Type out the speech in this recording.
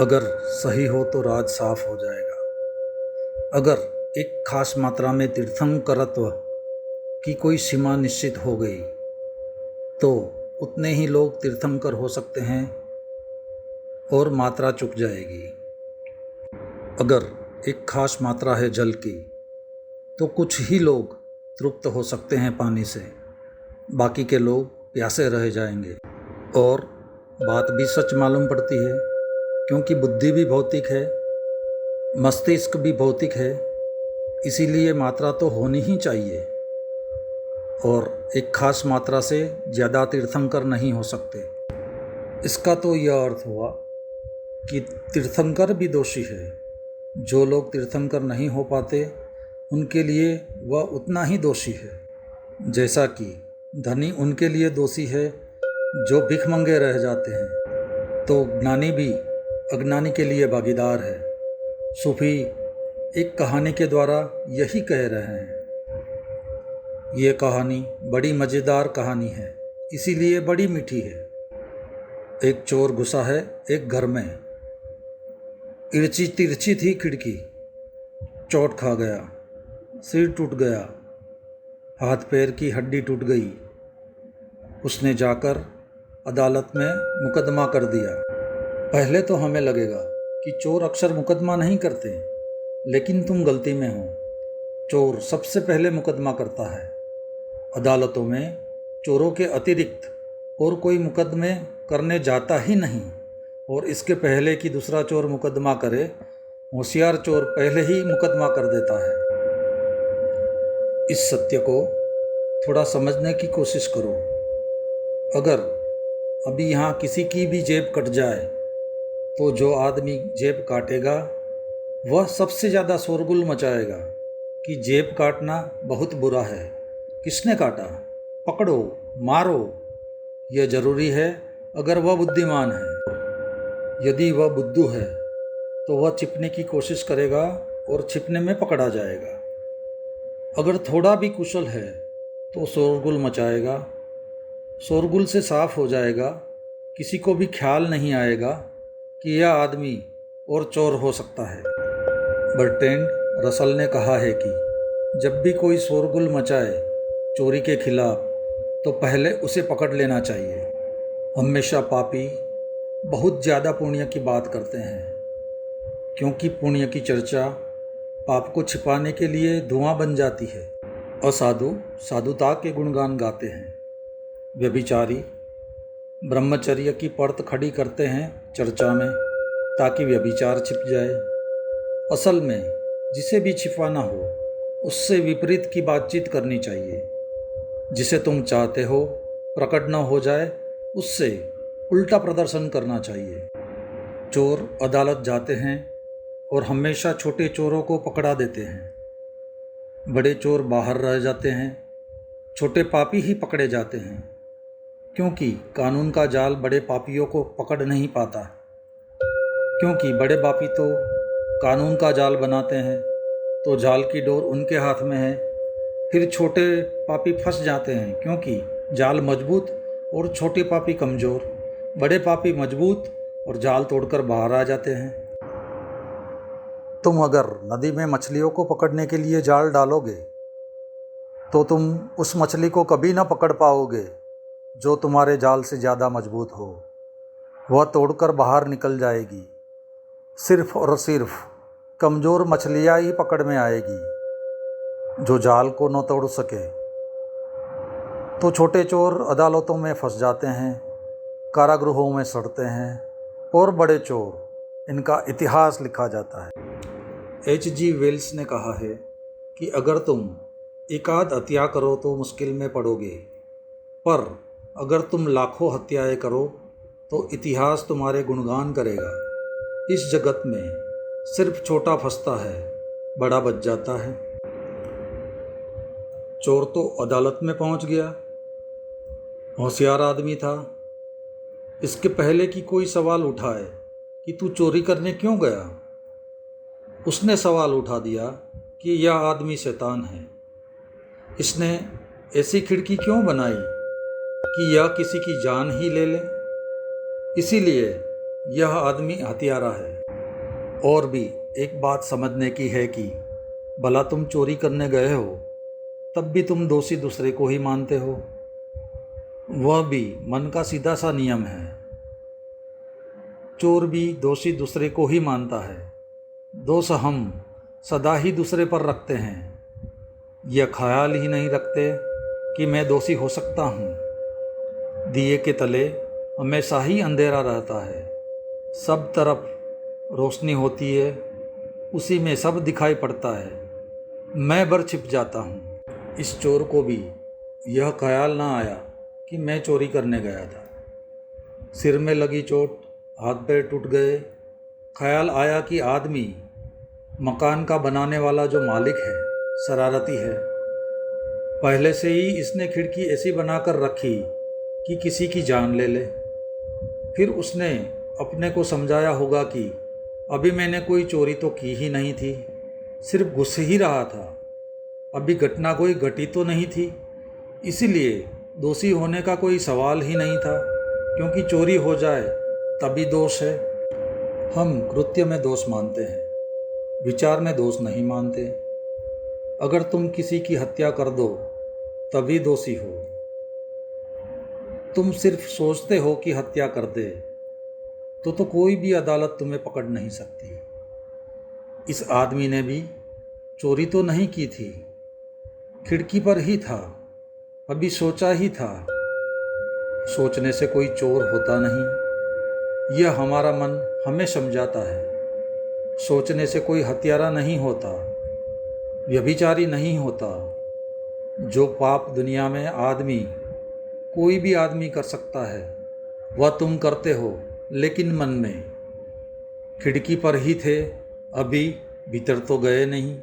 अगर सही हो तो राज साफ हो जाएगा। अगर एक खास मात्रा में तीर्थंकरत्व की कोई सीमा निश्चित हो गई तो उतने ही लोग तीर्थंकर हो सकते हैं और मात्रा चुक जाएगी। अगर एक खास मात्रा है जल की तो कुछ ही लोग तृप्त हो सकते हैं पानी से, बाकी के लोग प्यासे रह जाएंगे। और बात भी सच मालूम पड़ती है, क्योंकि बुद्धि भी भौतिक है, मस्तिष्क भी भौतिक है, इसीलिए मात्रा तो होनी ही चाहिए और एक खास मात्रा से ज़्यादा तीर्थंकर नहीं हो सकते। इसका तो यह अर्थ हुआ कि तीर्थंकर भी दोषी है। जो लोग तीर्थंकर नहीं हो पाते उनके लिए वह उतना ही दोषी है, जैसा कि धनी उनके लिए दोषी है जो भिखमंगे रह जाते हैं। तो ज्ञानी भी अज्ञानी के लिए भागीदार है। सूफी एक कहानी के द्वारा यही कह रहे हैं। ये कहानी बड़ी मज़ेदार कहानी है, इसीलिए बड़ी मीठी है। एक चोर घुसा है एक घर में। इर्ची तिरछी थी खिड़की, चोट खा गया, सिर टूट गया, हाथ पैर की हड्डी टूट गई। उसने जाकर अदालत में मुकदमा कर दिया। पहले तो हमें लगेगा कि चोर अक्सर मुकदमा नहीं करते, लेकिन तुम गलती में हो। चोर सबसे पहले मुकदमा करता है। अदालतों में चोरों के अतिरिक्त और कोई मुकदमे करने जाता ही नहीं, और इसके पहले कि दूसरा चोर मुकदमा करे, होशियार चोर पहले ही मुकदमा कर देता है। इस सत्य को थोड़ा समझने की कोशिश करो। अगर अभी यहाँ किसी की भी जेब कट जाए तो जो आदमी जेब काटेगा वह सबसे ज़्यादा शोरगुल मचाएगा कि जेब काटना बहुत बुरा है, किसने काटा, पकड़ो, मारो। यह ज़रूरी है अगर वह बुद्धिमान है। यदि वह बुद्धू है तो वह छिपने की कोशिश करेगा और छिपने में पकड़ा जाएगा। अगर थोड़ा भी कुशल है तो शोरगुल मचाएगा। शोरगुल से साफ हो जाएगा, किसी को भी ख्याल नहीं आएगा कि यह आदमी और चोर हो सकता है। बर्ट्रैंड रसल ने कहा है कि जब भी कोई शोरगुल मचाए चोरी के खिलाफ तो पहले उसे पकड़ लेना चाहिए। हमेशा पापी बहुत ज़्यादा पुण्य की बात करते हैं, क्योंकि पुण्य की चर्चा पाप को छिपाने के लिए धुआं बन जाती है। असाधु साधुता के गुणगान गाते हैं। व्यभिचारी ब्रह्मचर्य की परत खड़ी करते हैं चर्चा में, ताकि व्यभिचार छिप जाए। असल में जिसे भी छिपाना हो उससे विपरीत की बातचीत करनी चाहिए। जिसे तुम चाहते हो प्रकट न हो जाए, उससे उल्टा प्रदर्शन करना चाहिए। चोर अदालत जाते हैं और हमेशा छोटे चोरों को पकड़ा देते हैं। बड़े चोर बाहर रह जाते हैं, छोटे पापी ही पकड़े जाते हैं, क्योंकि कानून का जाल बड़े पापियों को पकड़ नहीं पाता। क्योंकि बड़े पापी तो कानून का जाल बनाते हैं तो जाल की डोर उनके हाथ में है। फिर छोटे पापी फंस जाते हैं, क्योंकि जाल मजबूत और छोटे पापी कमज़ोर। बड़े पापी मजबूत और जाल तोड़कर बाहर आ जाते हैं। तुम अगर नदी में मछलियों को पकड़ने के लिए जाल डालोगे तो तुम उस मछली को कभी ना पकड़ पाओगे जो तुम्हारे जाल से ज़्यादा मजबूत हो। वह तोड़कर बाहर निकल जाएगी। सिर्फ और सिर्फ कमज़ोर मछलियाँ ही पकड़ में आएगी जो जाल को न तोड़ सके। तो छोटे चोर अदालतों में फंस जाते हैं, कारागृहों में सड़ते हैं, और बड़े चोर, इनका इतिहास लिखा जाता है। H.G. वेल्स ने कहा है कि अगर तुम एकाध हत्या करो तो मुश्किल में पड़ोगे, पर अगर तुम लाखों हत्याएं करो तो इतिहास तुम्हारे गुणगान करेगा। इस जगत में सिर्फ छोटा फंसता है, बड़ा बच जाता है। चोर तो अदालत में पहुंच गया, होशियार आदमी था। इसके पहले कि कोई सवाल उठाए कि तू चोरी करने क्यों गया, उसने सवाल उठा दिया कि यह आदमी शैतान है। इसने ऐसी खिड़की क्यों बनाई कि यह किसी की जान ही ले ले। इसीलिए यह आदमी हत्यारा है। और भी एक बात समझने की है कि भला तुम चोरी करने गए हो तब भी तुम दोषी दूसरे को ही मानते हो। वह भी मन का सीधा सा नियम है। चोर भी दोषी दूसरे को ही मानता है। दोष हम सदा ही दूसरे पर रखते हैं। यह ख्याल ही नहीं रखते कि मैं दोषी हो सकता हूँ। दिए के तले हमेशा ही अंधेरा रहता है। सब तरफ रोशनी होती है, उसी में सब दिखाई पड़ता है। मैं भर छिप जाता हूँ। इस चोर को भी यह ख्याल ना आया कि मैं चोरी करने गया था। सिर में लगी चोट, हाथ पैर टूट गए। ख्याल आया कि आदमी मकान का बनाने वाला जो मालिक है शरारती है। पहले से ही इसने खिड़की ऐसी बनाकर रखी कि किसी की जान ले ले। फिर उसने अपने को समझाया होगा कि अभी मैंने कोई चोरी तो की ही नहीं थी, सिर्फ घुस ही रहा था। अभी घटना कोई घटी तो नहीं थी, इसीलिए दोषी होने का कोई सवाल ही नहीं था, क्योंकि चोरी हो जाए तभी दोष है। हम कृत्य में दोष मानते हैं, विचार में दोष नहीं मानते। अगर तुम किसी की हत्या कर दो तभी दोषी हो। तुम सिर्फ सोचते हो कि हत्या कर दे तो कोई भी अदालत तुम्हें पकड़ नहीं सकती। इस आदमी ने भी चोरी तो नहीं की थी, खिड़की पर ही था, अभी सोचा ही था। सोचने से कोई चोर होता नहीं, यह हमारा मन हमें समझाता है। सोचने से कोई हत्यारा नहीं होता, व्यभिचारी नहीं होता। जो पाप दुनिया में कोई भी आदमी कर सकता है वह तुम करते हो, लेकिन मन में। खिड़की पर ही थे, अभी भीतर तो गए नहीं।